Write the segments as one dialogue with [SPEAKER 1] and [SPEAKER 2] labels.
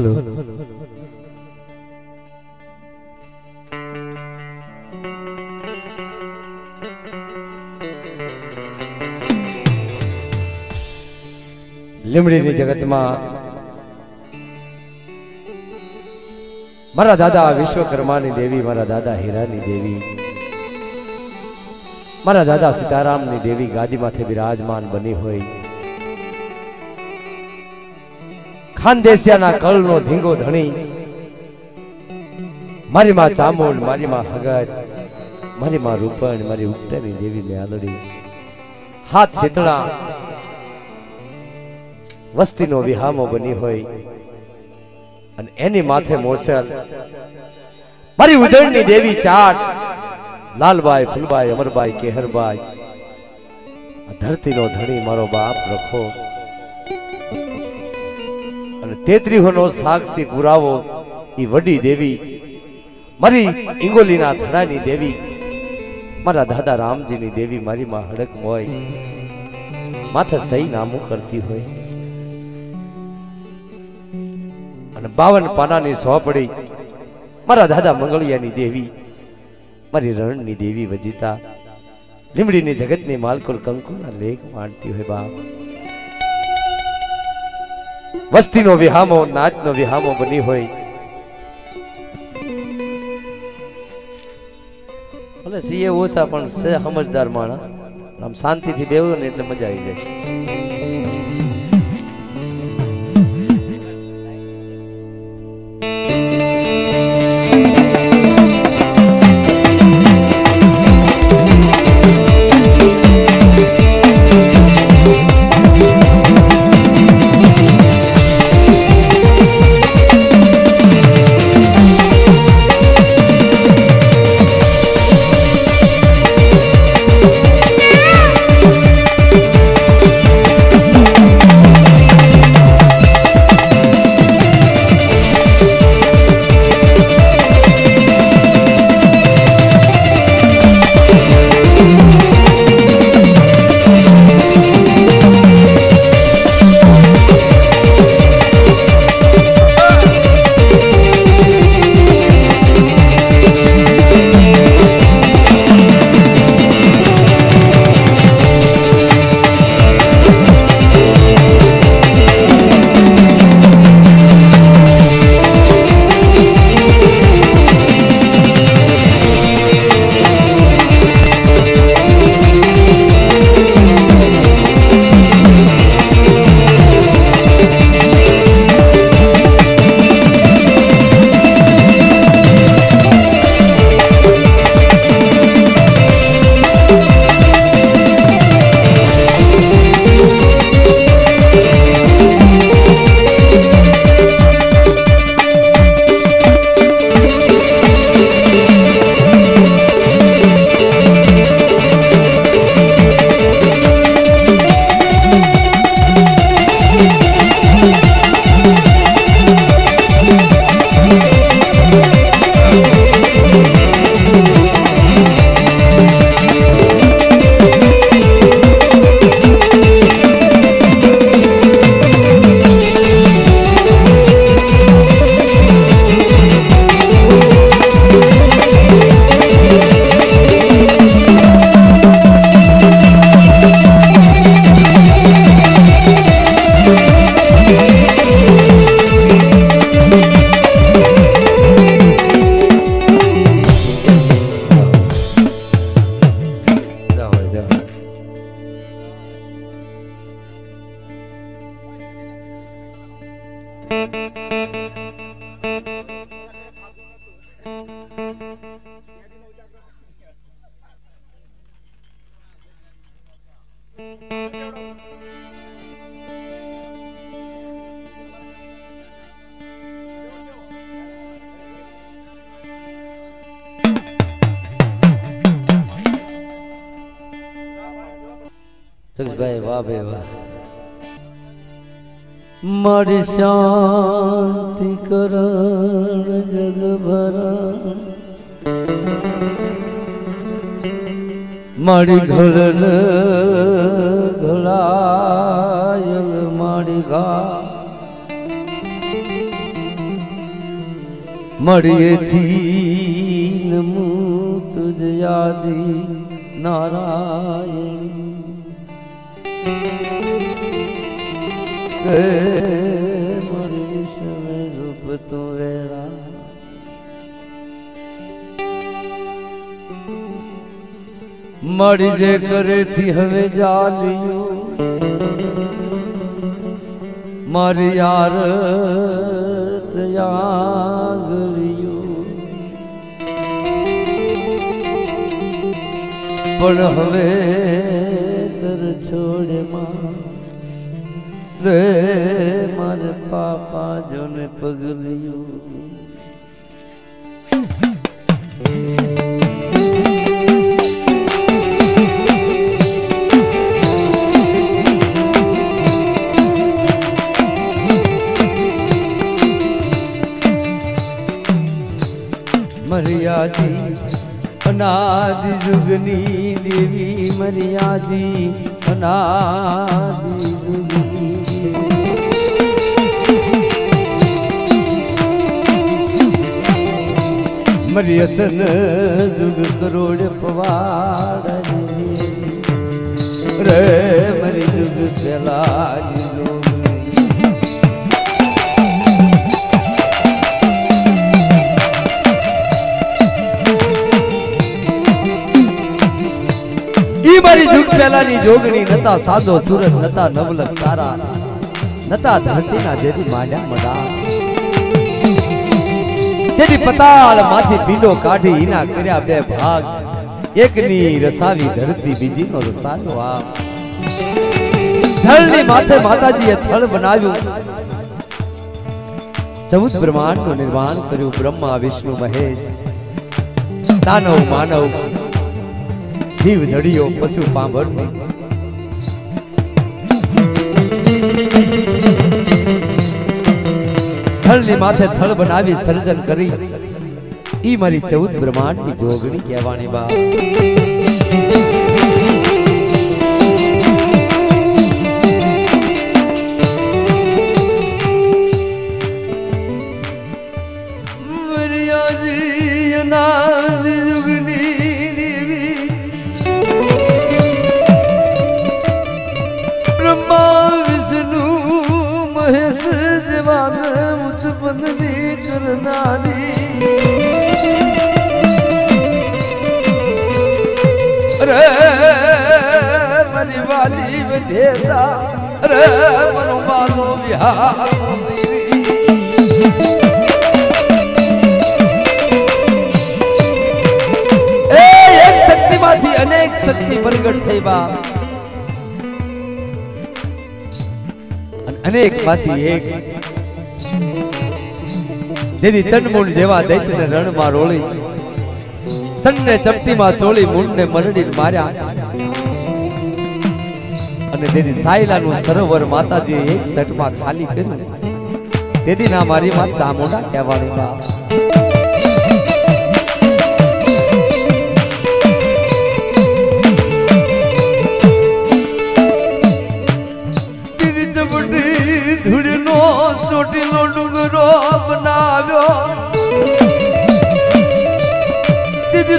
[SPEAKER 1] Hello લીમડીની જગતમાં મારા દાદા વિશ્વકર્માની દેવી, મારા દાદા હીરાની દેવી, મારા દાદા સીતારામની દેવી ગાદી માથે બિરાજમાન બની હોય, ખાનદેશિયાના કળનો ધીંગો ધણી મારી માં ચામુંડ, મારી માં હગત, મારી માં રૂપણ, મારી ઉત્તરની દેવી મેલડી, હાથ શીતળા વસ્તીનો વિહામો બની હોય અને એની માથે મોસલ મારી ઉજળની દેવી ચાટ, લાલબાઈ, ફૂલબાઈ, અમરબાઈ, કેહરબાઈ, ધરતીનો ધણી મારો બાપ રખો અને 33 નો સાક્ષી પુરાવો ઈ વડી દેવી મારી ઇંગોલીના થડાની દેવી, મારા દાદા રામજીની દેવી, મારી માં હડક મોય માથે સહી નામું કરતી હોય અને 52 પાનાની સોપડી મારા દાદા મંગળિયાની દેવી, મારી રણની દેવી વજીતા, લીમડીની જગતની માલકુલ કંકુના લેખ માંડતી હોય બાપ, વસ્તીનો વિહામો, નાચનો વિહામો બની હોય, ભલે સીએ ઓછા પણ છે સમજદાર માણસ, આમ શાંતિથી બેહો ને એટલે મજા આવી જાય. भाई वाह भाई वाह, मारी शांति करण जग भरण, मारी घड़न घड़ायल मारी घा, मड़िए थी नमू तुझ यादी नारायणी मड़िए समय रूप तो वेरा मड़ी जे करे थी हमें जालियो मारी यार त्यागलियो पण हवे तर छोड़े मां रे मारे पापा जो ने पगलियो मर्यादी अनादि जुगनी देवी मर्यादी अनादि जुगनी मरियसन जुग करोड़ पवाड़ रे मरी जुग पहला मारी जुग पहलानी जोगणी नता सादो सूरत नता नवलक तारा नता धरती ना जेदी माड्या मडा तेदी पताल माथी पींडो काढी इना कर्या बे भाग एकनी रसावी धरती बीजी नो रसालो आ थळनी माथे माताजीए थळ बनाव्યું 14 ब्रह्मांड નું निर्माण કર્યું ब्रह्मा विष्णु महेश दानव मानव जीव जड़ियो पशु पांभर थळनी माथे थळ बनावी सर्जन करी ई मारी 14 ब्रह्मांड की जोगणी कहवानी बा रे मरी वाली विधेता रे मनो मानो बिहार एक शक्ति माथी अनेक शक्ति प्रगट थई बा अनेक माथी एक जेदी चंडमुंड जेवा दैत्य ने रण में रोली सन ने चपटी में चोली मुंड ने मरडी मार्या अने तेदी सायला नु सरोवर माताजी एक सट में खाली कर्યું तेदी ना मारी मां चामुंडा कहेवानी बा तेदी चपटी धुड़नो चोटीलो डुंगरो बनाव्यो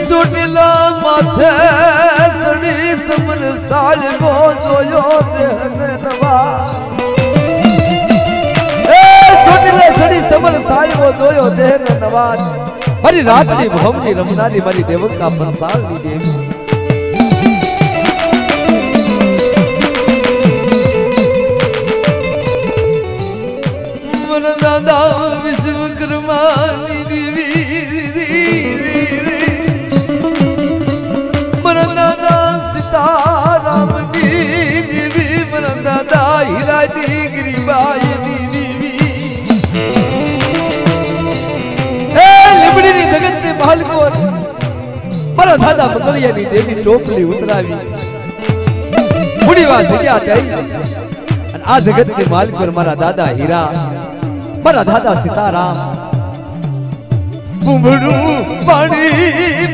[SPEAKER 1] सोटीला माथे सड़ी समन साल गो जोयो देहने नवा सोटीले सड़ी समन साल गो जोयो देहने नवा हरी रात नी भवनी रमनारी मारी देवक का पंसाल नी देवी मन दादा विश्वकर्मा नी देवी सीताराम दी देवी मन दादा हीरा दी गिरीबाई दी देवी ए लिबड़ी नी जगत ने महल को मारा दादा मंगलिया नी देवी टोपली उतरावी बुढ़ी वा जग्या गई अन आ जगत के मालिक पर मारा दादा हीरा मारा दादा सीताराम बुमड़ू पानी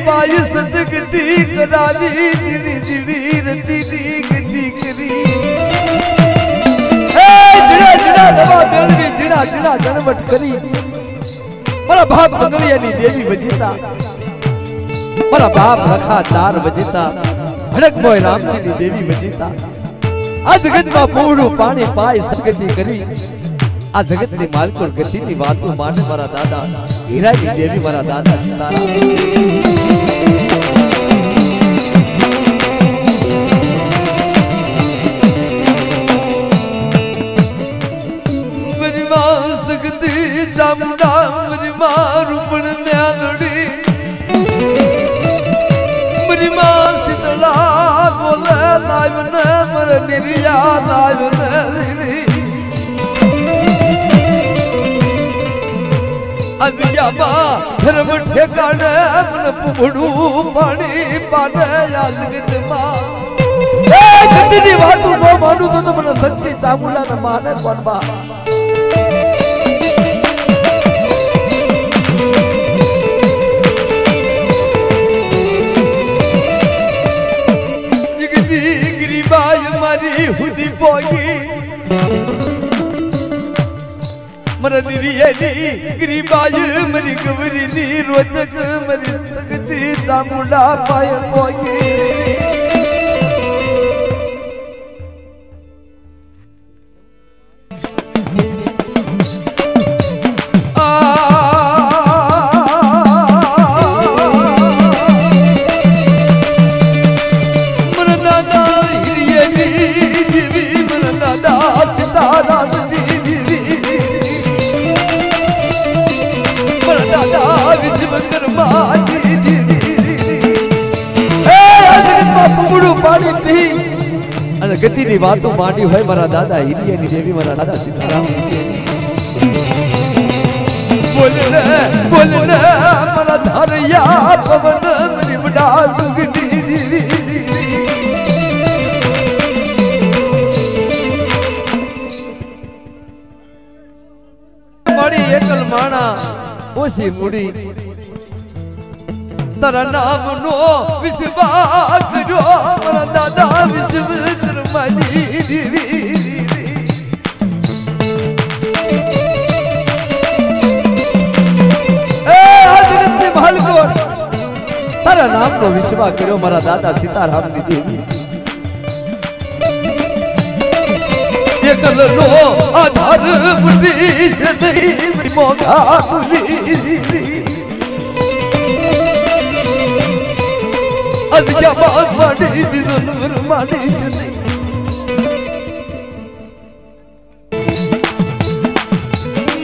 [SPEAKER 1] पाय सदगती कराली जिनी जिनी रती दी गती करी ए जिड़ा जिड़ा नवा बेलवी जिड़ा जिड़ा गणवट करी मारा મારા બાપ બંગલિયાની દેવી વજીતા, મારા બાપ રખા ચાર વજીતા, હડકમોય રામજીની દેવી વજીતા, આ જગતમાં પૂરું પાણી પાય સદગતિ કરી આ જગતની માલકોર ગતિની વાતો માટે મારા દાદા હીરાની દેવી મારા દાદા સીતારામ सकती चामुंडा मेरी माँ रूपण में आंगड़ी मेरी माँ शीतला बोले लाइव ने मरे निरिया लाइव ने आज क्या माँ फिर मुठे काने मन पुमड़ू पानी पाने याद कित माँ गति नी वातु नो मानू तो मन शक्ति चामुंडा न माने कौन बा हुदी पोगी मरा दिरियली गरीबाई मरी गवरी नी रोजक मरी सकती चामुंडा पाय पोगी गति नी वातो मांडी होय मारा दादा हिरियानी देवी मारा दादा सीताराम बोलने बोलने मारा धारिया पवन मेरी बड़ा दुगनी बड़ी एकल माना ओसी मुड़ी तारा नाम नो विश्वास करो मारा दादा विश्वास मनी देवी तारा नाम नो विश्वास करो मारा दादा सीताराम नी देवी एक लो आधार बुद्धि से नहीं मोगा बुली आज क्या बात मानी बिजनूर मानी से नहीं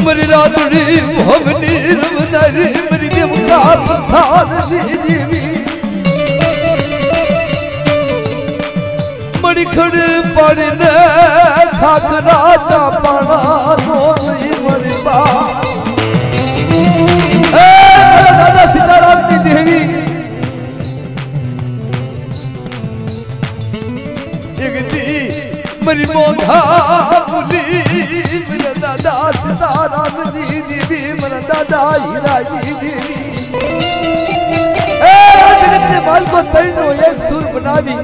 [SPEAKER 1] मरी रातड़ी भवनी रवदारी मरी देवका प्रसाद देवी मरी खड़े पड़ने खाकरा चापाना तो नहीं मरी बा दादा सीताराम की देवी मरी मोघा बुली मेरा दादा सीताराम दी देवी मेरा दादा हीरा दी देवी जगत के माल को तैनो एक सुर बनावी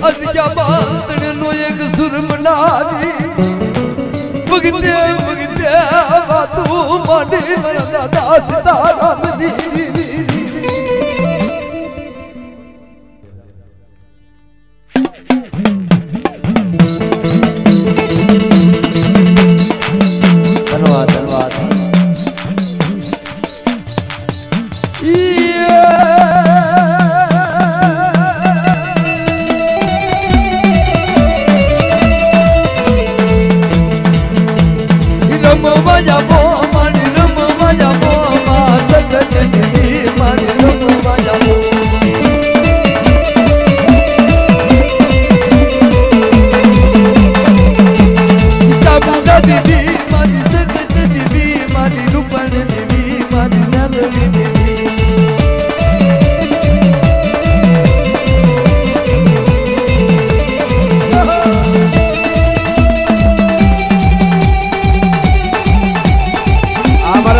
[SPEAKER 1] आज क्या बात नो एक सुर बनावी भगते भगते बातू मांडी मेरा दादा सीताराम दी धन्यवाद धन्यवाद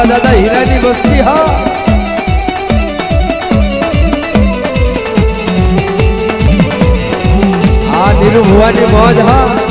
[SPEAKER 1] दादा हीरा नी बस्ती हा भुवानी मौज हाँ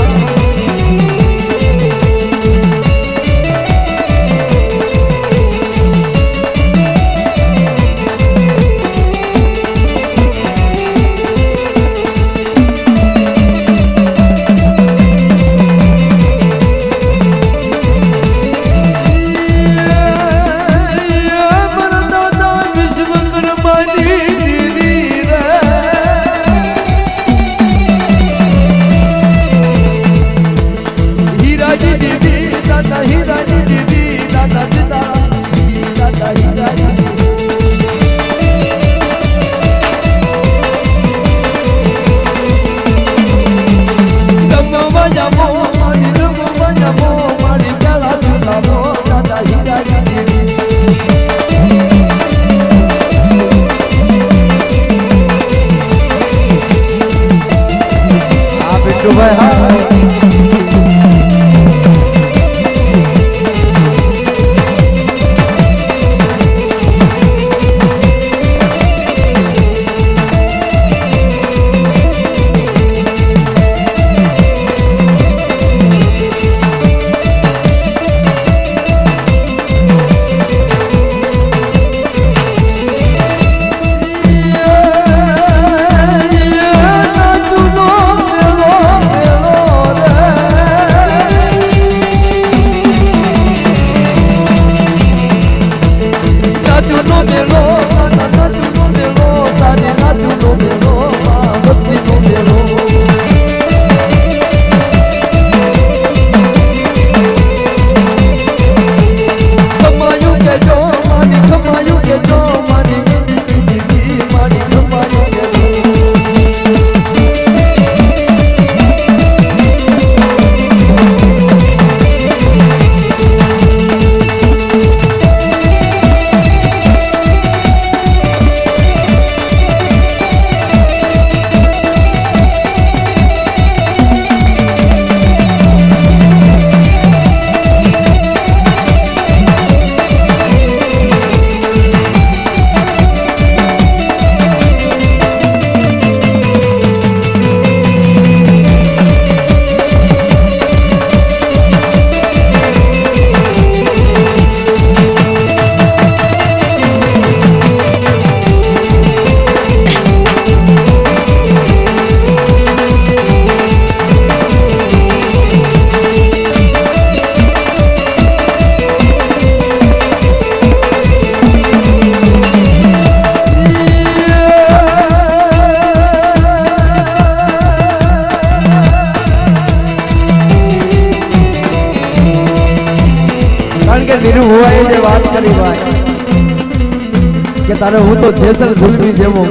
[SPEAKER 1] तारे हूँ तो जैसल झुलमी जेवो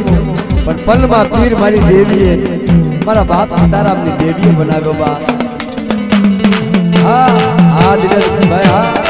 [SPEAKER 1] पर पल में पीर मारी देवी है मारा बाप सीताराम ने देवी बनाव्यो बा हाँ हाँ दिनेश भाई हाँ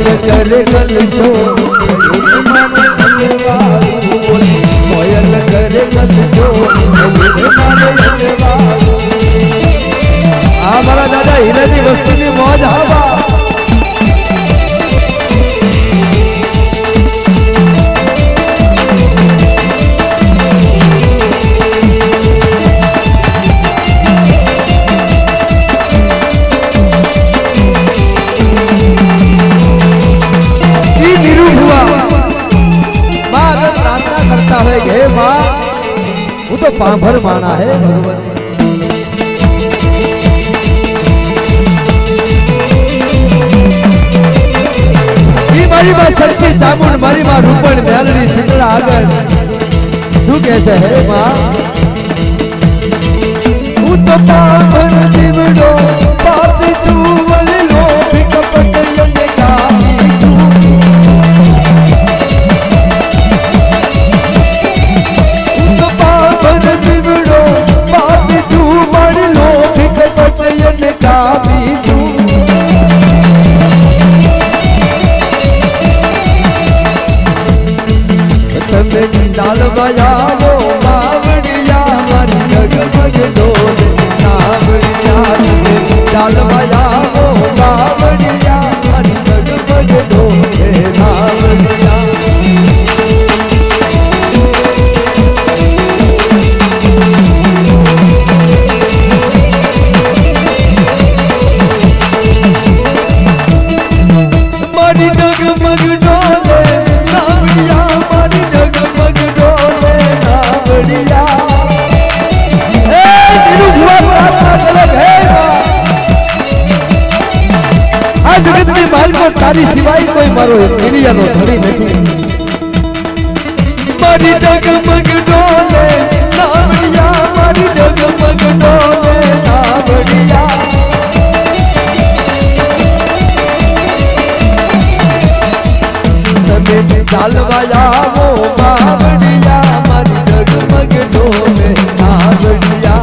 [SPEAKER 1] मोयल करे कलशो मोयल करे कलशो हमारा दादा हीरानी वस्तु की मौज हवा है माँ वो तो पाभर माना है भगवती मारी माँ शक्ति चामुंड मारी माँ रूपण मेलड़ी शीतला आगर शू कैसे है माँ वो तो पाभर दिवड़ो पाप चूवल लो कपट यंग का डाल बजाओ बावड़िया मारी जगमग डोले नावड़िया डाल बजाओ बावड़िया मारी जगमग डोले नावड़िया मारी जगमग डोले नावड़िया मारी जगमग जगत में माल को तारी सिवाय कोई मारो दुनिया नो धड़ी नहीं मारी डगमग डोले नावड़िया मारी डगमग डोले नावड़िया तबे चाल बजाओ बावड़िया मारी डगमग डोले नावड़िया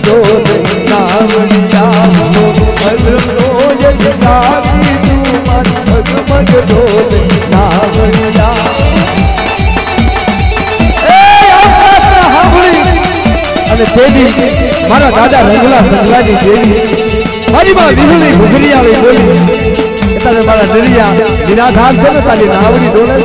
[SPEAKER 1] डोले नावड़िया जगमग डोले नावड़िया मारा दादा रंगला संगलानी देवी मारी मां विहुली घुघरिया वे बोली तने मारा डरिया निराधार से ताली नावड़ी डोले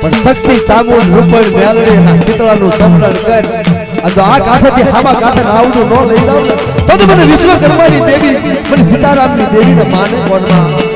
[SPEAKER 1] पण शक्ति चामुंड रूपण मेलड़ी ना शीतलानु समरण कर अदो आ काठेथी हामा काठे नावडू नो लई जाव तो मने विश्वकर्मानी देवी मने सीतारामनी देवी ने माने कोनमा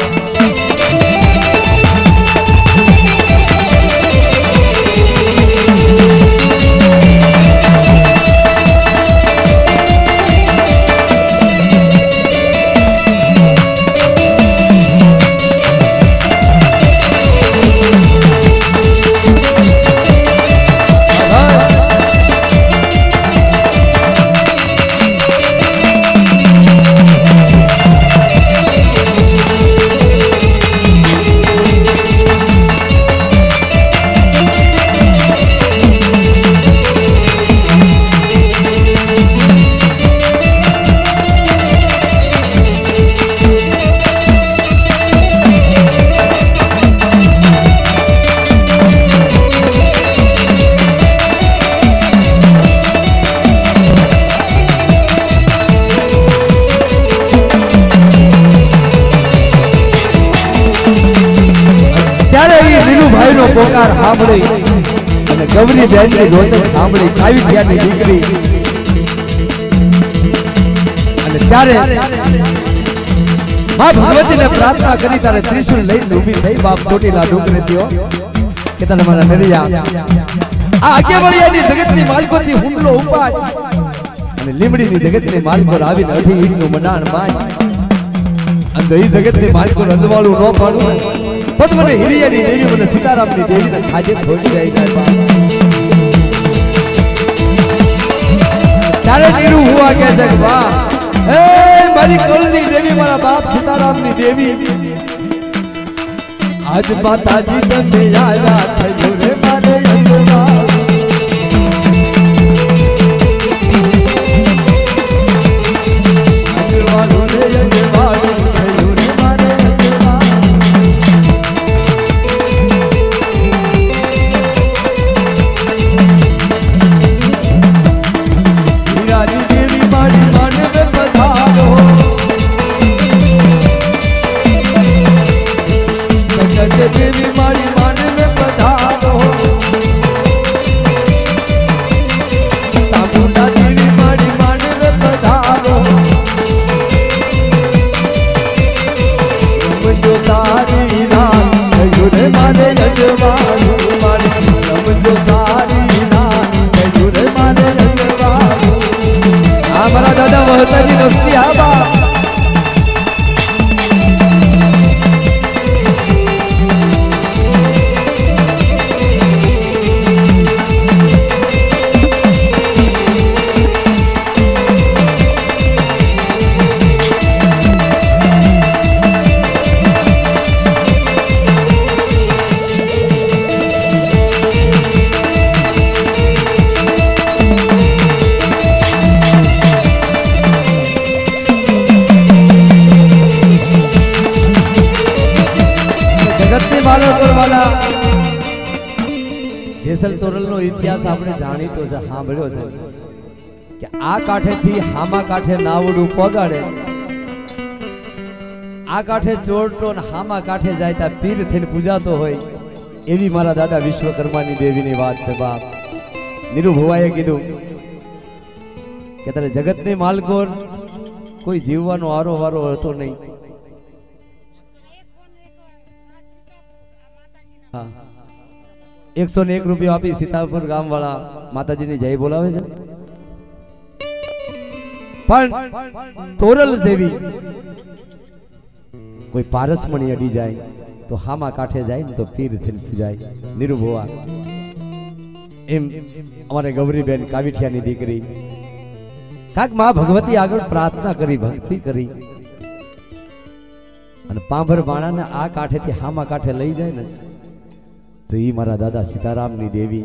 [SPEAKER 1] ગૌરી બેન ની રોતક સાંભળી કાવીઠિયાની દીકરી અને ત્યારે માં ભગવતીને પ્રાર્થના કરી તારે ત્રિશુલ લઈને ઊભી થઈ બાપ ચોટીલા ડુંગરે થયો કે તને મારા નરિયા આ આગેવળિયાની જગતની માલકોની હુમલો ઉપાય અને લીમડીની જગતની માલકોર આવીને 18 ઈંટનું મંડાણ માય અને એ જગતની માલકોર અંધવાળું ન પાડું પદ મને હિરિયાની દેવી મને સીતારામની દેવીને ખાજે ખોટી જાય બાપ ત્યારે નીરુ હુઆ કે છે વાહ એ મારી કલની દેવી મારા બાપ સીતારામની દેવી આજ માતાજી તમે આયા થયો રે મારે અંજવા અંજવાલો રે અંજવાલો થયો રે મારે અંજવા હીરાની દેવી મારી માનવે પધારો દેવી મારી માનવે પધારો ચામુંડા દેવી મારી માનવે પધારો રમજો સારી રાત થયું રે મારે યજવાનું મારી રમજો સારી રાત થયું રે મારે યજવાનું આ મારા દાદા વહતાની વસ્તી આવા જેસલ તોરલ નો ઇતિહાસ આપણે જાણીતો છે સાંભળ્યો છે કે આ કાંઠે થી હામા કાંઠે નાવડું પગાડે આ કાંઠે ચોરટો ને હામા કાંઠે જાય તા પીર થઈને પૂજાતો હોય એવી મારા દાદા વિશ્વકર્માની દેવીની વાત છે બાપ નીરુ ભુવાએ કીધું કે તારે જગતની માલકોર કોઈ જીવવાનો આરો વારો હતો નહીં હા 101 રૂપિયા આપી સીતાપુર ગામ વાળા માતાજીની જય બોલાવે છે પણ તોરલ જેવી કોઈ પારસમણી અડી જાય તો હામા કાંઠે જાય ને તો પીર થઈને પૂજાય નિરુભવા એમ અમારે ગૌરીબેન કાવીઠિયાની દીકરી કાક માં ભગવતી આગળ પ્રાર્થના કરી ભક્તિ કરી અને પાંભર બાણાને આ કાંઠેથી હામા કાંઠે લઈ જાય ને તો ઈ મારા દાદા સીતારામની દેવી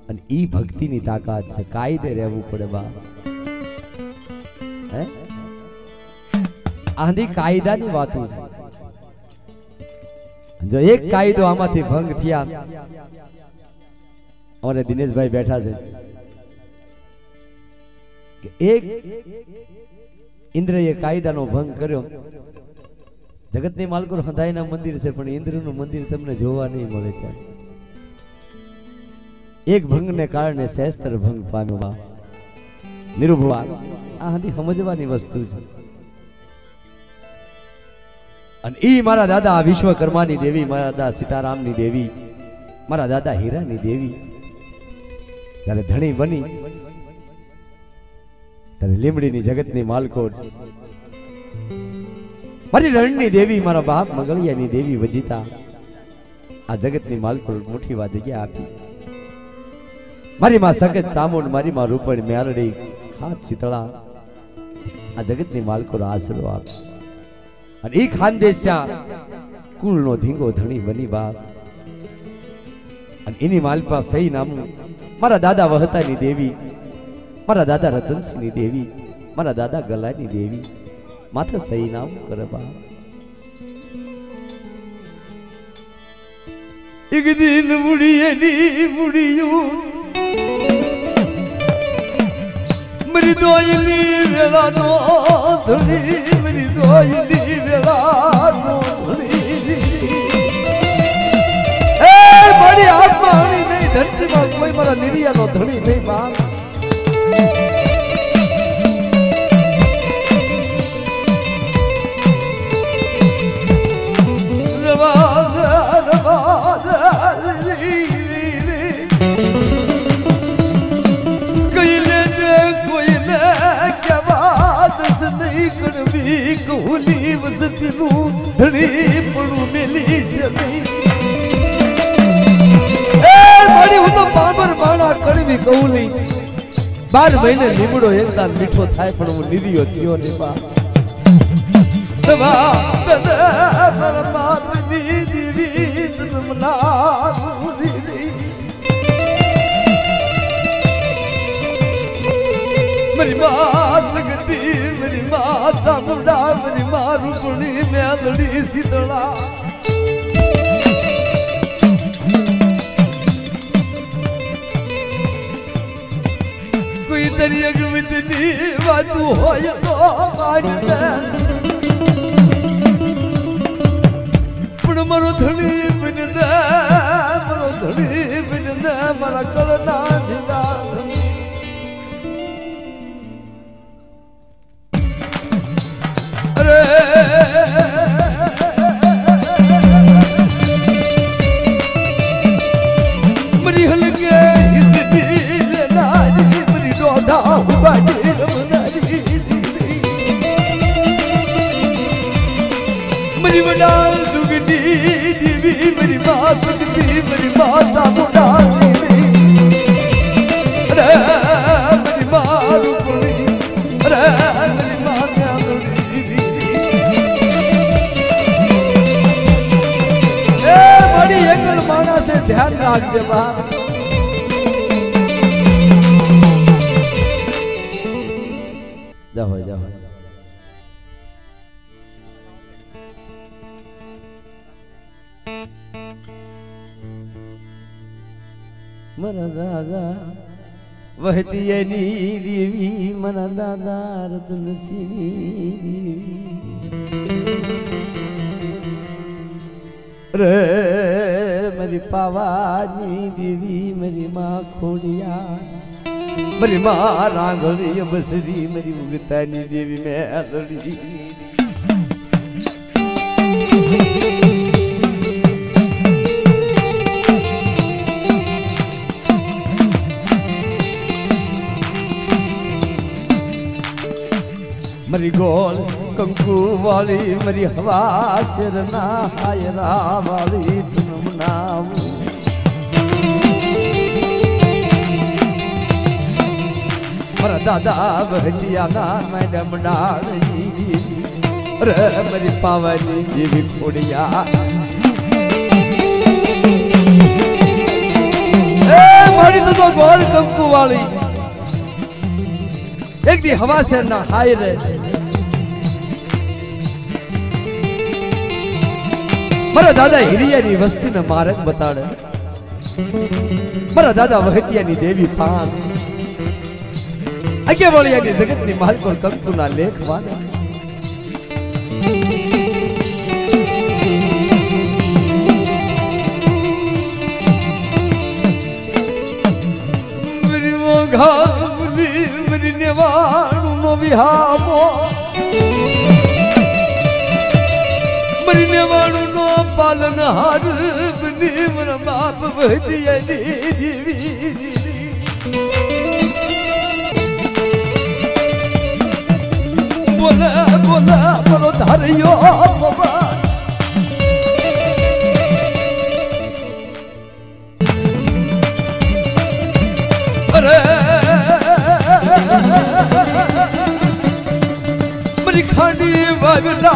[SPEAKER 1] અને ઈ ભક્તિની તાકાત છે કાયદે રહેવું પડે બા હે આંધી કાયદાની વાતો છે જો એક કાયદો આમાંથી ભંગ થયા અમારે દિનેશભાઈ બેઠા છે કે એક ઇન્દ્રએ કાયદાનો ભંગ કર્યો જગતની માલકોર હંધાઈના મંદિર છે પણ ઇન્દ્રનું મંદિર તમને જોવા નહીં મળે ત્યાં એક ભંગને કારણે શેસ્ત્ર ભંગ પામ્યો નિરુભવા આ હંધી સમજવાની વસ્તુ છે અને ઈ મારા દાદા વિશ્વકર્માની દેવી મારા દાદા સીતારામની દેવી મારા દાદા હીરાની દેવી જ્યારે ધણી બની ત્યારે લીમડીની જગતની માલકોર મારી રણની દેવી મારા બાપ મગળિયાની દેવી વજીતા આ જગતની માલકોર મુઠ્ઠીમાં જગ્યા આપી મારી માં સગત ચામુંડ મારી માં રૂપણ મેલડી હાથ શીતળા આ જગતની માલકોર આશરો આપે અને ઈ ખાનદેશા કુળનો ધીંગો ધણી બની બાપ અને એની માલપા સહી નામું મારા દાદા વહતાની દેવી મારા દાદા રતનસિંહની દેવી મારા દાદા ગલાની દેવી માથે સહી નામ કરે બાપ એક દિન મુડીએની મુડીયું મૃદોયની વેળાનો ધણી મૃદોયની વેળાનો ધણી એ મારી આત્માની નહીં धरती में कोई मारा निरिया नो धनी नहीं बाप। कहूली 12 महीने લીમડો એકદમ મીઠો થાય પણ હું નિરિયો થયો ને બા તવા તદ પરમાત્મની દીવી તમના મુરીની मेरी मां सकती मेरी माता मुंडा मेरी मां रूपणी मेलड़ी शीतला कोई दरिया वितनी वातू हो तो मान दे पण मरो धनी बिन दे मारा कलना दिला मरी हलके इस दिल नारी मरी डोडा बाजी रमनारी मरी बड़ा सुगनी दीवी मरी मां सुगनी मरी माता मुंडा अरे मरी मां रूपणी अरे मरी मां एकल माना से ध्यान राखजे बाप जाओ जाओ मरा दादा वहती नी देवी मरा दादा रतन सिनी देवी रे मेरी पावानी देवी मेरी माँ खोड़िया मेरी माँ रांगड़ी बसरी मेरी उगतानी देवी मैं अदड़ी मेरी गोल कंकु वाली मेरी हवा सिरना हायरा वाली तुम नाम मेरा दादा बहतिया ना मैडम डाली रे मेरी पावनी देवी खोड़िया मारी तो गोल कंकु वाली एक दी हवा सिरना हाय रे मारा दादा हिरिया नी वस्ती ने मार्ग बताड़े मारा दादा वहतिया नी देवी पास आगे बोलिया नी जगत नी महल को कंकु ना लेख वाला मेरी मोघा मेरी नेवाणु नो विहामो मेरी नेवाणु नो पालन हार बनी मेरा बाप बहतिया देवी बोला बोला बोलो धारियो बाबा अरे मेरी खानी वागला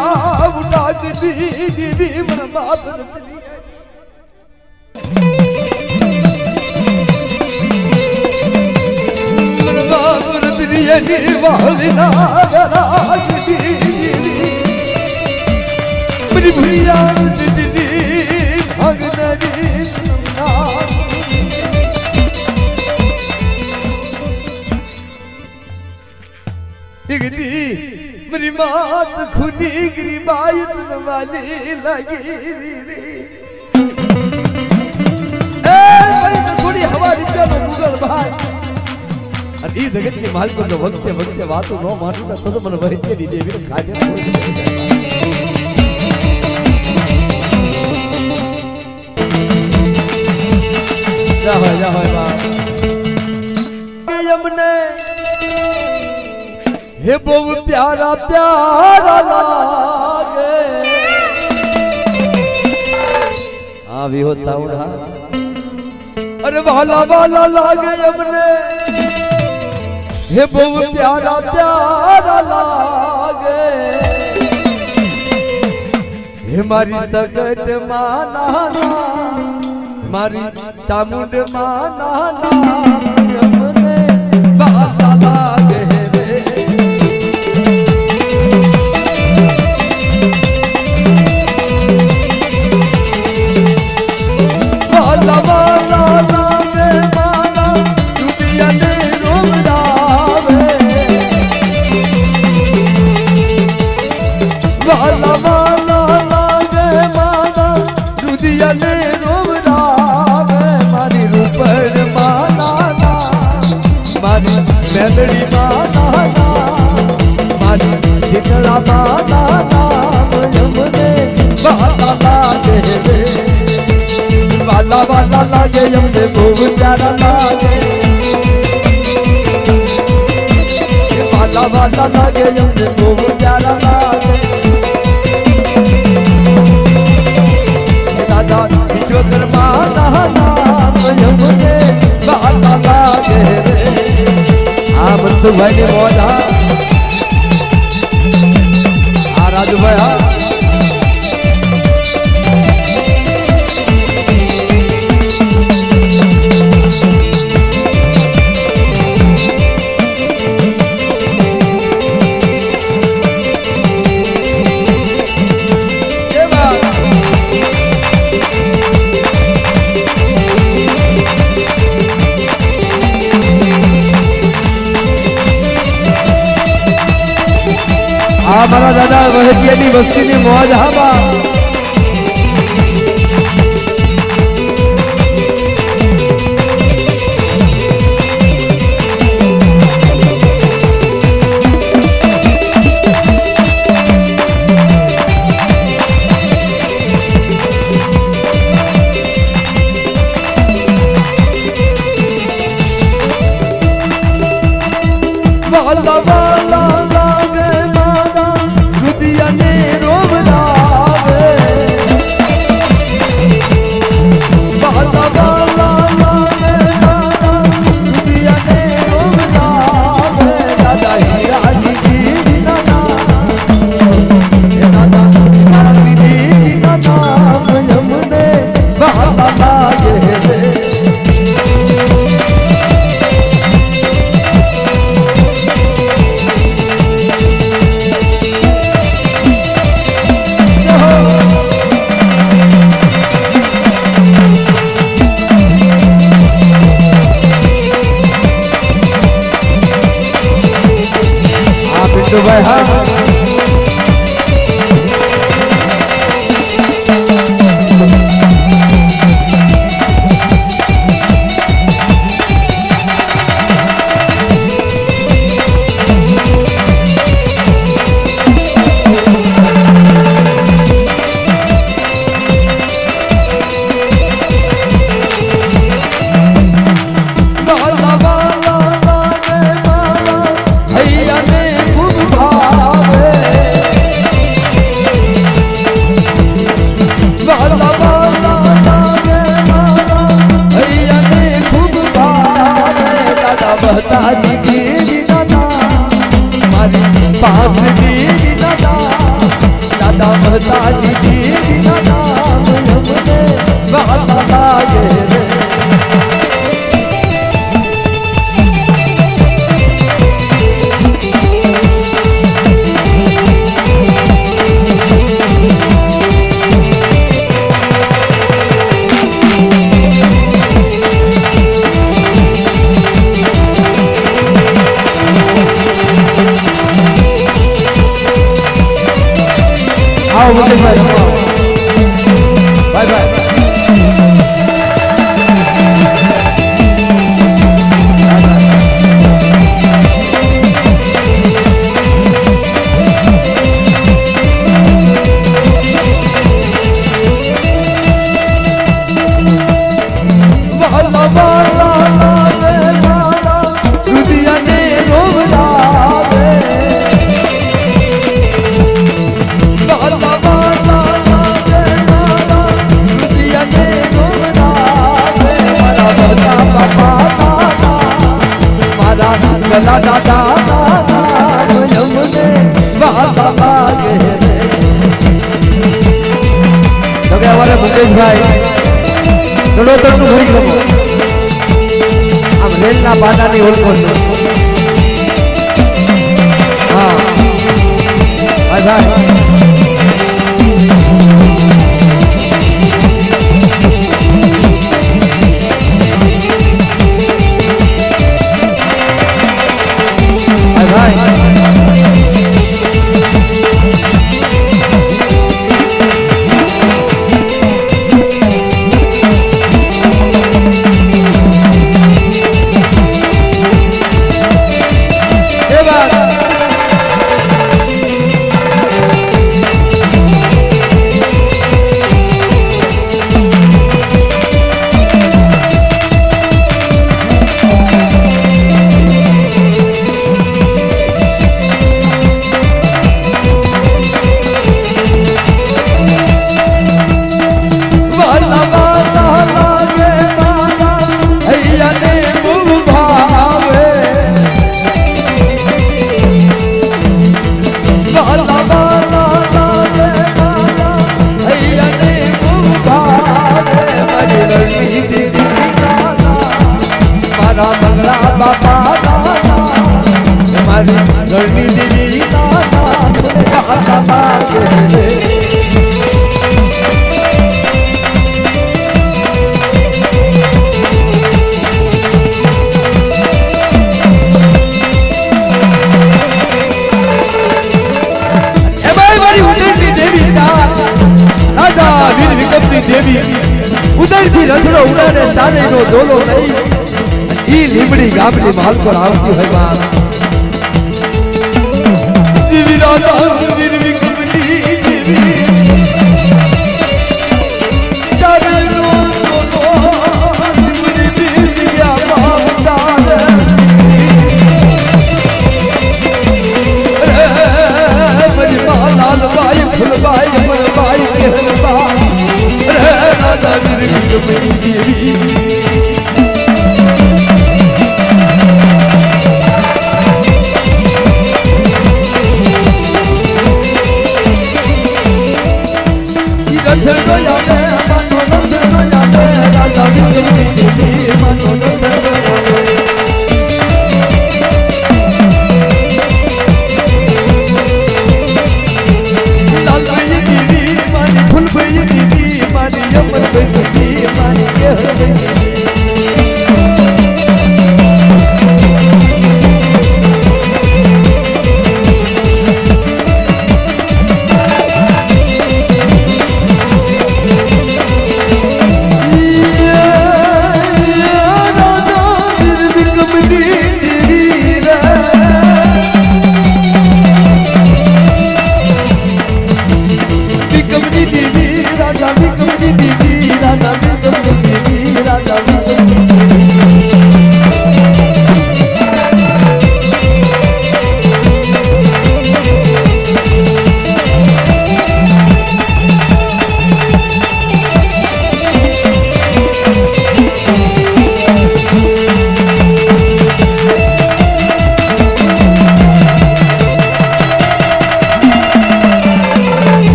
[SPEAKER 1] उठा के दीदी मेरा बाप रतनी मेरा बाप रतनी वाली ना मेरी भैया दीदी भागनारी मेरी मात खुनी गिरी बायत वाली लगी रे कोणी हवा रिप्यानो मुगल भाई અને ઈ જગતની માલકો તો વખતે વખતે વાતો ન માનતા તો મને વૈદ્યની દેવીને ખાજે જા હોય બા यमने हे बहु प्यारा प्यारा लागे हाँ भी हो साउंड हाँ अरे वाला वाला लागे यमने हे बहु प्यारा प्यारा लागे हे मारी सगत माना मारी चामुंड माना यमने वाला लागे रे वाला वाला लागे माना दुनिया ने रोवरावे वाला वाला लागे माना दुनिया ने रोवरावे मारी रूपड़ माना मारी मेलड़ी माना मारी शीतला माना नाम यमुने वाला लागे रे वाला वाला लागे यमुने बहुत प्यारा लागे वाला वाला लागे यमुने बहुत प्यारा लागे दादा विश्वकर्मा नाम यमुने वाला लागे रे मनसुख भाई ने मौज राजू भाई मारा दादा वहदियानी वस्ती ने मौज हाबा वाला वाला लागे माना दुनिया ने रोवरावे वाला वाला लागे माना दुनिया ने रोवरावे दादा हीरा दी नाना दादा मारा दी नाना यमुने वाला लागे रे तो भाई हाँ पास दीदी दादा दादा बता दीदी दादा यमुने वाला लागे रे मारा गला दादा यमुने बाबा आगे तो क्या हमारे मुकेश भाई चलो तो भाई करो हम रेल ना बाटा नहीं होल को हाँ भाई भाई देवी उधर की रथड़ो उड़ाने साने नो डोलो नहीं ई लीमड़ी गामनी माल को आवती है मां देवी राधा वीर विक्रमनी देवी तारे नो डोलो लीमड़ी बीज गया बावदार रे मेरी मां लाल बाई फुल बाई मन बाई केहन बाई राधा वीर विक्रमनी देवी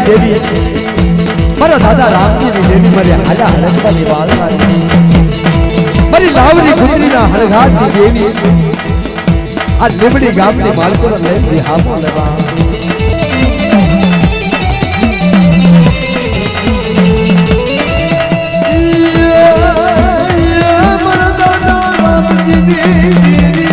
[SPEAKER 1] देवी मारा दादा रामजी नी देवी मरे हाला हड़कवा निवाल मरी लावरी खुदरी ना हड़घाट नी देवी आ लिमड़ी गामनी मालको ले बिहामो लेवा मारा दादा रामजी नी देवी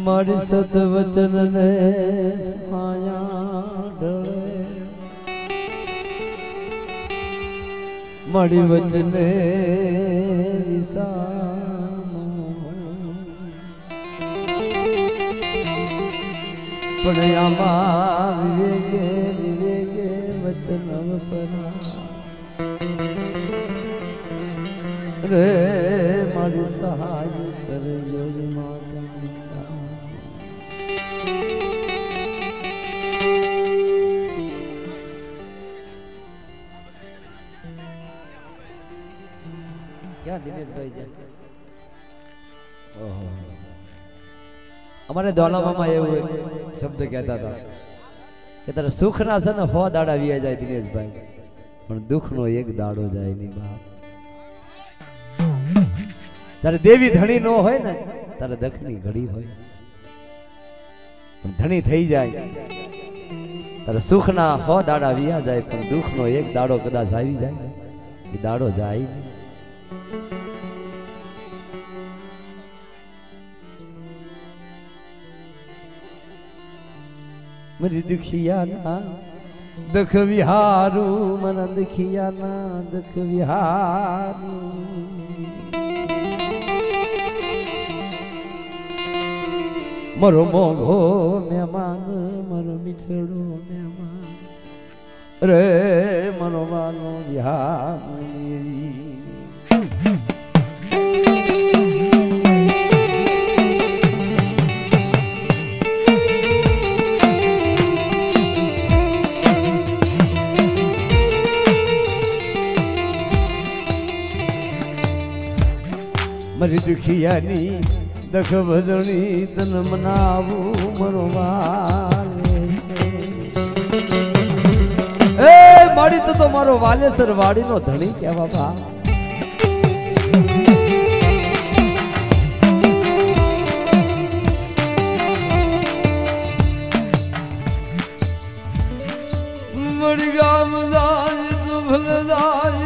[SPEAKER 1] मारी सत वचन ने माया ढळे मारी वचन पण आमा विवेके विवेके वचन परा रे मारी सहाय कर योगी माता क्या दिनेश भाई जी हमारे दौलामा में एवं एक शब्द कहता था कि तारा सुख ना से ने 100 दाड़ा वी जाए दिनेश भाई पण दुख नो एक दाड़ो जाए नहीं बाप तारे देवी धणी नो होय ने तारे दखनी घड़ी होय पण धणी थई जाए तारे सुख ना 100 दाड़ा वी जाए पण दुख नो एक दाड़ो कदाच आवी जाए ई दाड़ो जाए नहीं मरी दुखिया ना दुख विहारू मन दुखिया ना दुख विहारू मरो मोघो मेहमान मरो मिठड़ो मेहमान रे मरो वालो विहार मरी दुखियानी दख भजनी तन मनावू मरो वाले ए माड़ी तो मारो वाले सर वाड़ी नो धणी क्या बाबा मरी गाम दाज तो भल दाज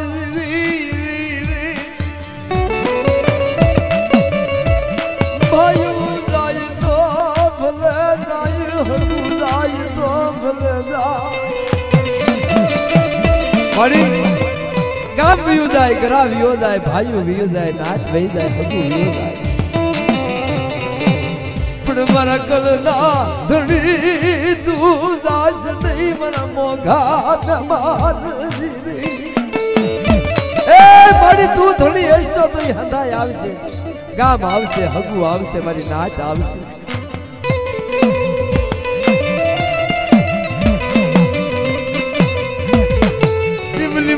[SPEAKER 1] गाम भी हो जाए गरा भी हो जाए भाइयों भी हो जाए नाच भी जाए हगू भी हो जाए पण मरा कल ना धड़ी तू दास नहीं मरा मोगा मान जीरी ए बड़ी तू धड़ी हेस तो हंदा आवशे गाम आवशे हगू आवशे मारी नाच आवशे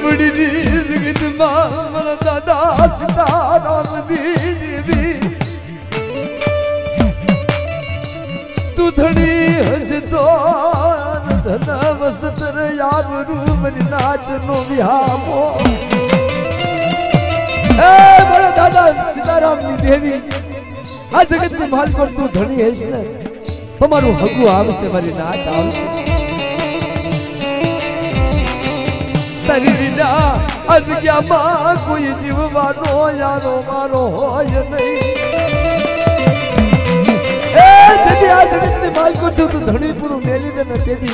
[SPEAKER 1] बड़ी रीत मन दादा सीताराम दीदी तू धड़ी हंस तो धन वसतर याद रूमरी नाच नो विहामो ए बड़ा दादा सीताराम नी देवी आ जगत ने माल कर तू धड़ी हेस ने तुम्हारू हगु आवसे मारी नाच आवसे तरीना आज क्या मां कोई जीववानो यारो मारो होय नहीं ए जदी आज जगत माल को तो धणी पुरु मेली दे न तेदी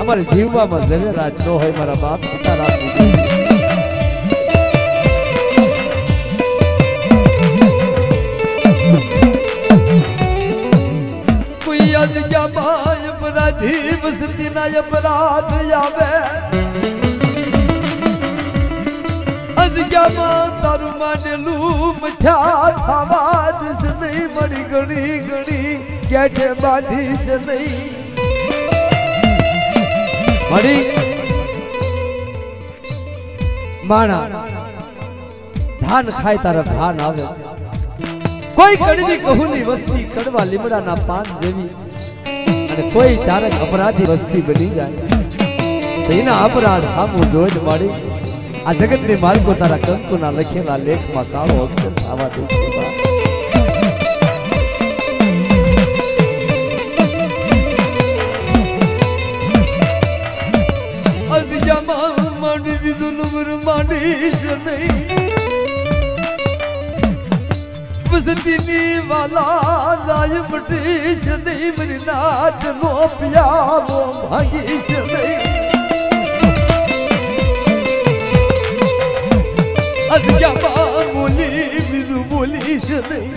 [SPEAKER 1] हमारे जीववा में जरे राज नो होय मारा बाप सीताराम नी कोई आज क्या मां अपराधी बसती ना अपराध आवे तारू माने लू मठा खावा जिस नहीं मरी गणी गणी कैठे बाधी से नहीं मरी माना धान खाए तारा भान आवे कोई कड़वी कहूनी वस्ती कड़वा લીમડા ना पान जेवी અને कोई चारक अपराधी वस्ती बनी जाए तो इना अपराध हामू जोज मारी आ जगत ने माल को तारा कंकु ना लखेला लेख में काळो अक्षर आवा दे अज जमा मानी जुनुमर मानी नहीं कुसदीनी वाला राय बटीश नहीं मेरी नाच नो पिया वो भागीश नहीं अज क्या बोली बिजू बोलीश नहीं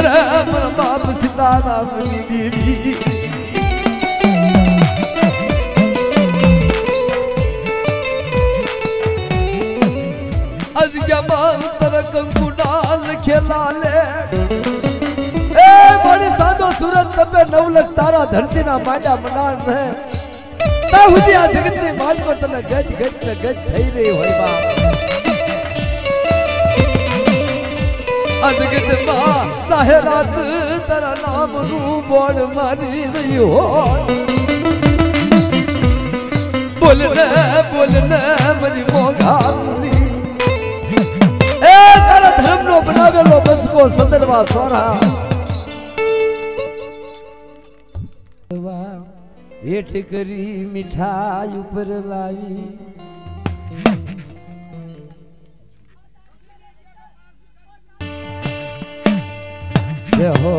[SPEAKER 1] राम बाप सीताराम देवी आज क्या तरक डाल खेला ले ए बड़ी सादो सूरत तबे 9 लाख तारा धरती ना माया मनान है ता हुदी आ जगत ने माल पर तने गज गज ने गज થઈ રહી હોય બા आ जगत मा जाहिरात तारा नाम नु बोल मारी रही हो बोलने मरी मोगा मुनी तारा धर्म नो बनावेलो बस को संदरवा सोरा हेठ करी मिठाई ऊपर लावी जय हो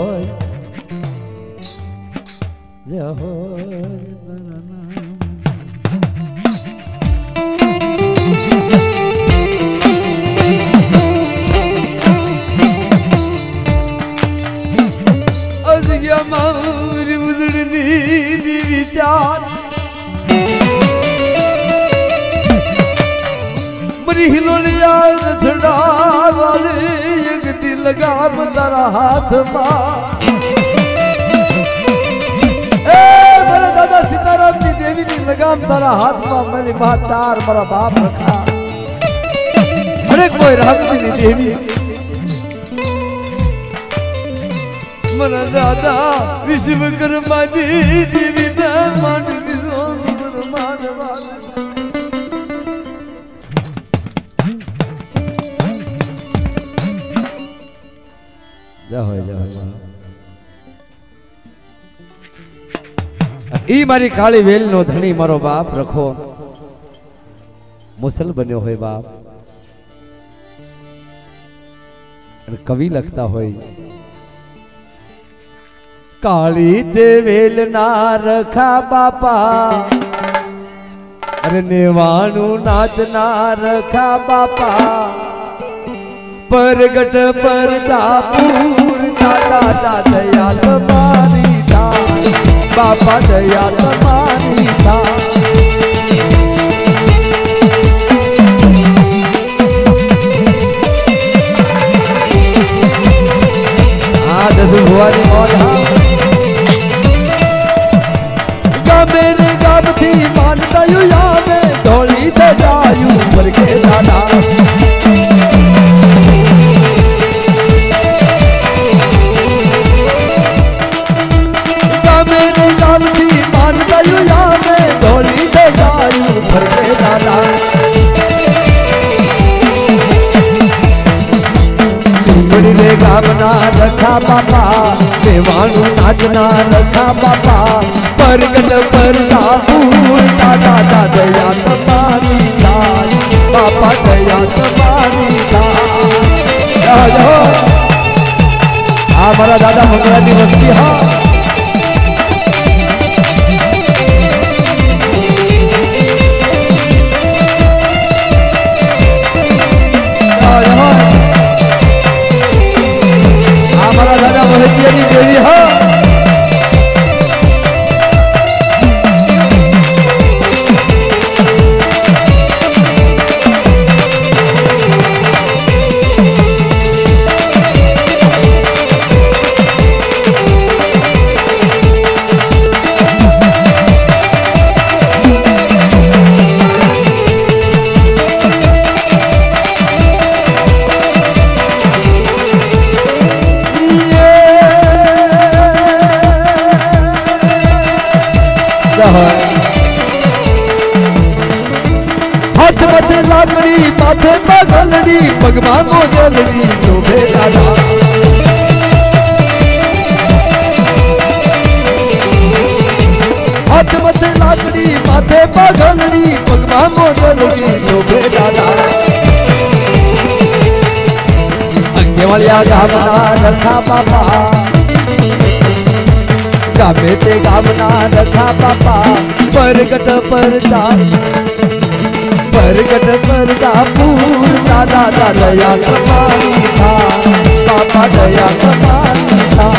[SPEAKER 1] मारी उजड़नी दी विचार मरी हिलोलिया थड़ा वाले एक दिल लगाम तारा हाथ मार ए मेरे दादा सीताराम की देवी ने लगाम तारा हाथ में मेरी माँ चार मेरा बाप रखा हर एक कोई राम जी ने देवी मरा दादा विश्वकर्मा जी देवी ने मान मान ई मारी काली वेल नो धनी मारो बाप रखो मुसल बन्यो होय बाप कवि लगता होय काली देवेल ना रखा बापा अरे नेवाणु नाच ना रखा बापा परगट पर जापूर दादा दया तुम्हारी था बापा दया तुम्हारी था दस भुआनी मौला मेरे गाम थी मानता यू यावे ढोली दे जायू पर के दादा मेरे गाम थी मानता यू यावे ढोली दे जायू पर के दादा रे गाम ना रखा बापा देवानु नाच ना रखा बापा परगट पर जापूर दादा दया तुम्हारी दास बापा दया तुम्हारी दास हमारा दादा मंगला की बस्ती हाँ हमारा दादा मोहितिया की देवी हाँ हाथ मथे लाकड़ी माथे पगलड़ी भगवान को जलड़ी शोभे दादा हाथ मथे लाकड़ी माथे पगलड़ी भगवान को जलड़ी शोभे दादा अगे वालिया तेरा गामना रखा बापा गामे ते गामना रखा बापा परगट परता पूर दादा दया कमानी था बापा दया कमानी था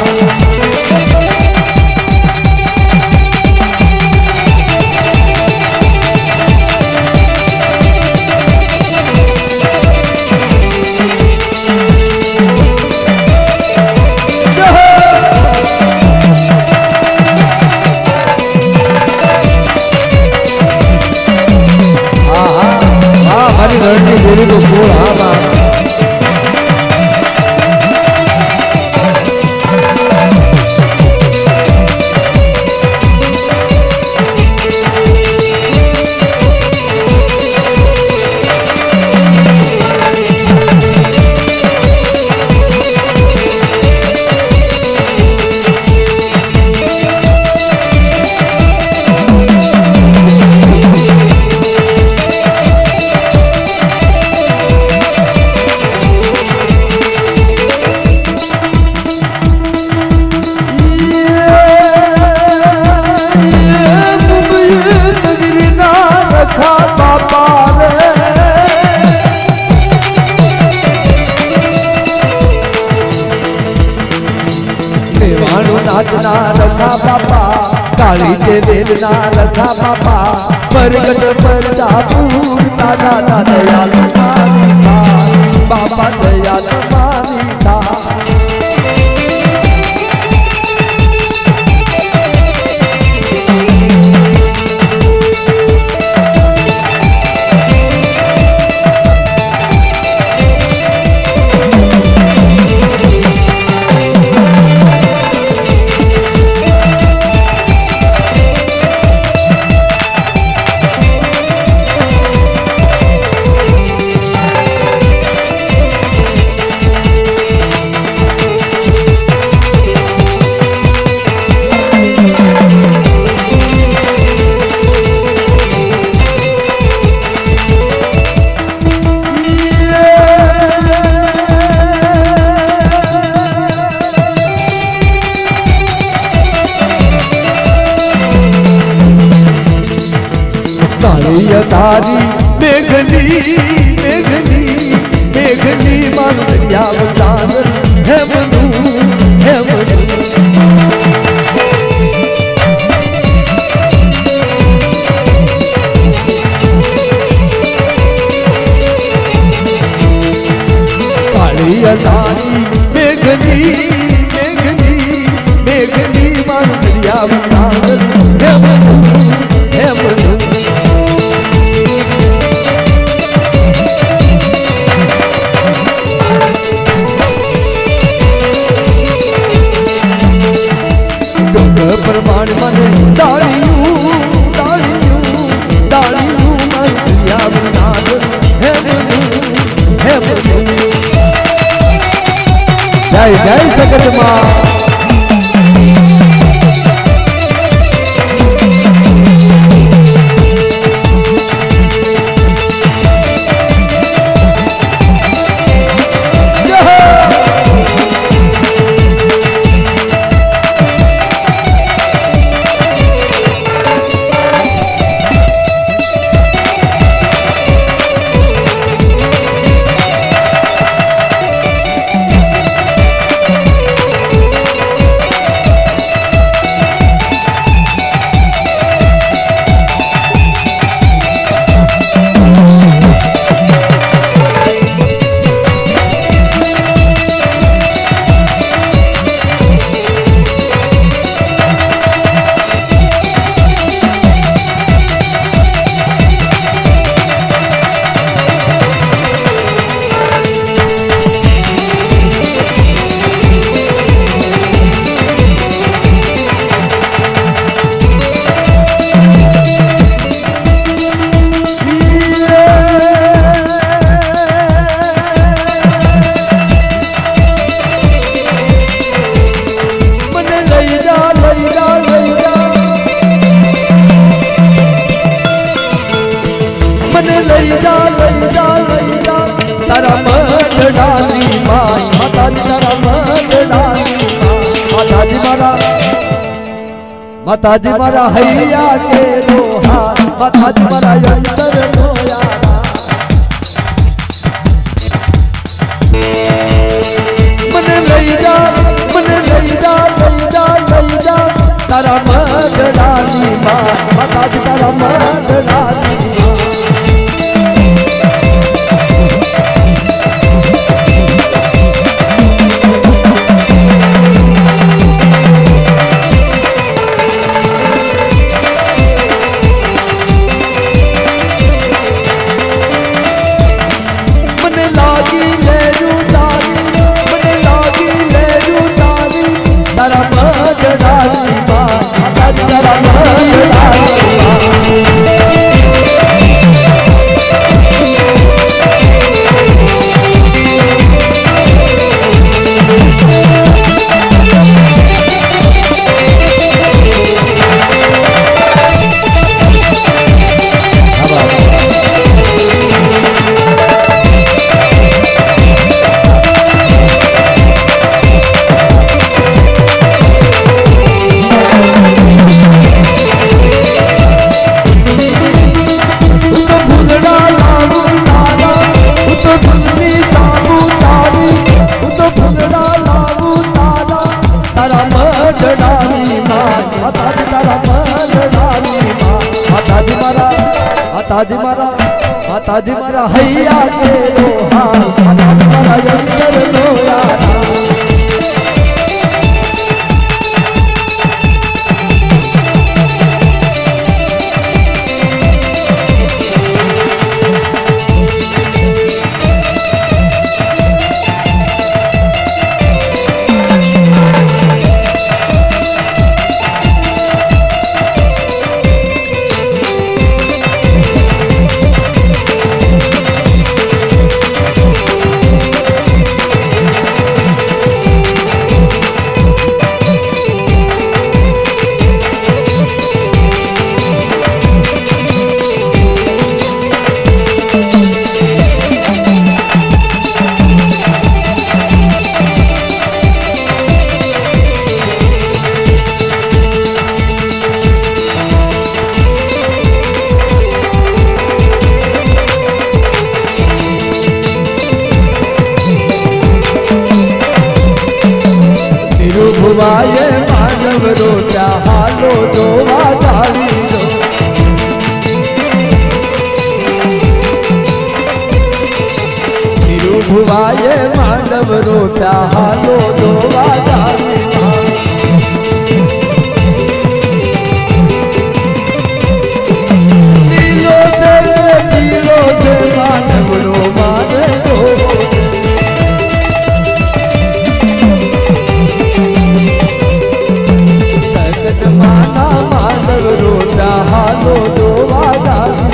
[SPEAKER 1] रणनी बोली तो फूल हाँ ना रखा बापा काली के वेल ना रखा बापा परगट परता पूर दादा दया तुम्हारी था बाबा दया तुम्हारी था तारी मेघनी मेघनी मेघनी मान दरिया बंदान है मनु कालिया तारी मेघनी मेघनी मेघनी मान दरिया बंदान है मनु प्रमाण मने दाड़ियों मन दिया बनान है मनु जय जय सकट माँ माताजी मारा हैया के रोहा माताजी मारा अंतर रोया मने लई जा तारा मदरानी माँ माताजी तारा मदरानी माताजी मारा हैया के रोहा माताजी मारा अंतर रोया भुवाये मानव रोटा हालो जोवा जारी जो भुवाये मानव रोटा हालो जोवा जारी लीलो से मानव रो माने दो मानव रोटा हालो जोवा जारी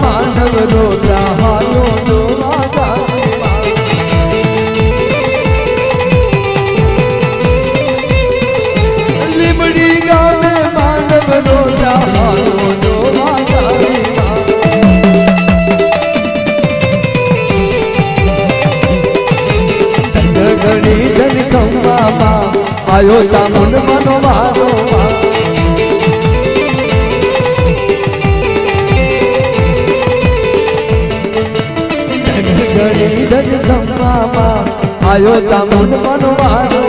[SPEAKER 1] मानव रोटा हालो जोवा जारी लिमड़ी गावे मानव रोटा हालो जोवा जारी घड़ी धन खम्बा आयो तामुन मनो मारो धन खम्बा आयो तामुन मनो मारो